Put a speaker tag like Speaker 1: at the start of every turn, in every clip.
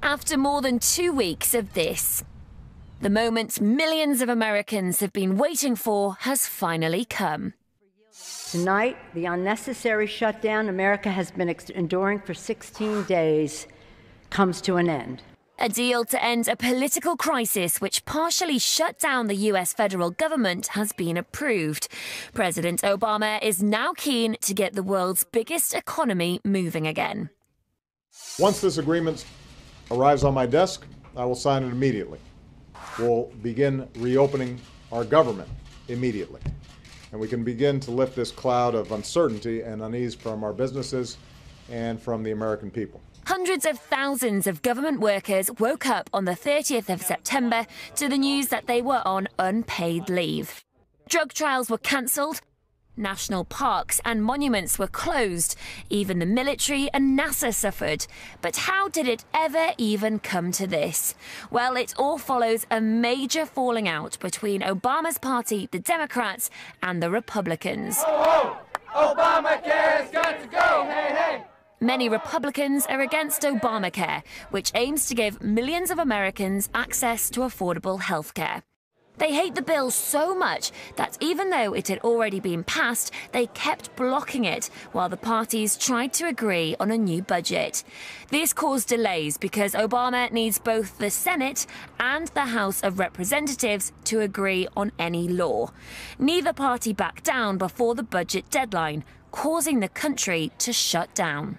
Speaker 1: After more than 2 weeks of this, the moment millions of Americans have been waiting for has finally come.
Speaker 2: Tonight, the unnecessary shutdown America has been enduring for 16 days comes to an end.
Speaker 1: A deal to end a political crisis which partially shut down the US federal government has been approved. President Obama is now keen to get the world's biggest economy moving again.
Speaker 3: Once this agreement arrives on my desk, I will sign it immediately. We'll begin reopening our government immediately. And we can begin to lift this cloud of uncertainty and unease from our businesses and from the American people.
Speaker 1: Hundreds of thousands of government workers woke up on the 30th of September to the news that they were on unpaid leave. Drug trials were cancelled. National parks and monuments were closed. Even the military and NASA suffered. But how did it ever even come to this? Well, it all follows a major falling out between Obama's party, the Democrats, and the Republicans.
Speaker 4: Oh, oh, Obamacare's got to go, hey, hey!
Speaker 1: Many Republicans are against Obamacare, which aims to give millions of Americans access to affordable health care. They hate the bill so much that even though it had already been passed, they kept blocking it while the parties tried to agree on a new budget. This caused delays because Obama needs both the Senate and the House of Representatives to agree on any law. Neither party backed down before the budget deadline, causing the country to shut down.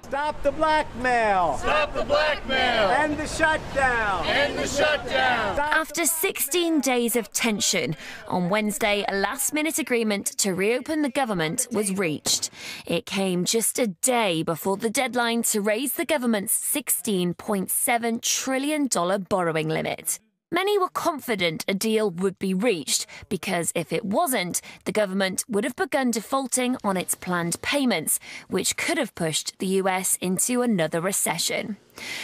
Speaker 5: Stop the blackmail!
Speaker 4: Stop the blackmail!
Speaker 5: End the shutdown!
Speaker 4: End the shutdown!
Speaker 1: After 16 days of tension, on Wednesday, a last-minute agreement to reopen the government was reached. It came just a day before the deadline to raise the government's $16.7 trillion borrowing limit. Many were confident a deal would be reached because if it wasn't, the government would have begun defaulting on its planned payments, which could have pushed the US into another recession.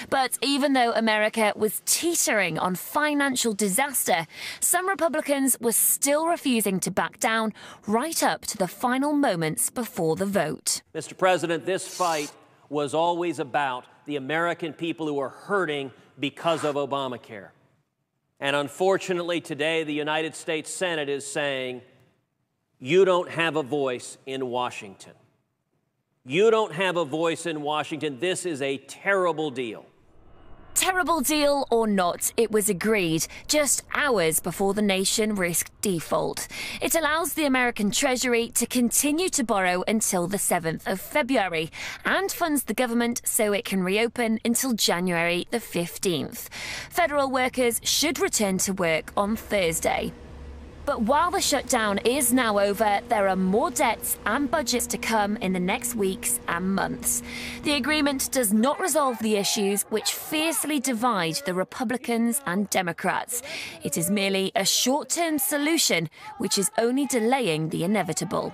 Speaker 1: But even though America was teetering on financial disaster, some Republicans were still refusing to back down right up to the final moments before the vote.
Speaker 6: Mr. President, this fight was always about the American people who are hurting because of Obamacare. And unfortunately, today, the United States Senate is saying, you don't have a voice in Washington. You don't have a voice in Washington. This is a terrible deal.
Speaker 1: Terrible deal or not, it was agreed just hours before the nation risked default. It allows the American Treasury to continue to borrow until the 7th of February and funds the government so it can reopen until January the 15th. Federal workers should return to work on Thursday. But while the shutdown is now over, there are more debts and budgets to come in the next weeks and months. The agreement does not resolve the issues which fiercely divide the Republicans and Democrats. It is merely a short-term solution which is only delaying the inevitable.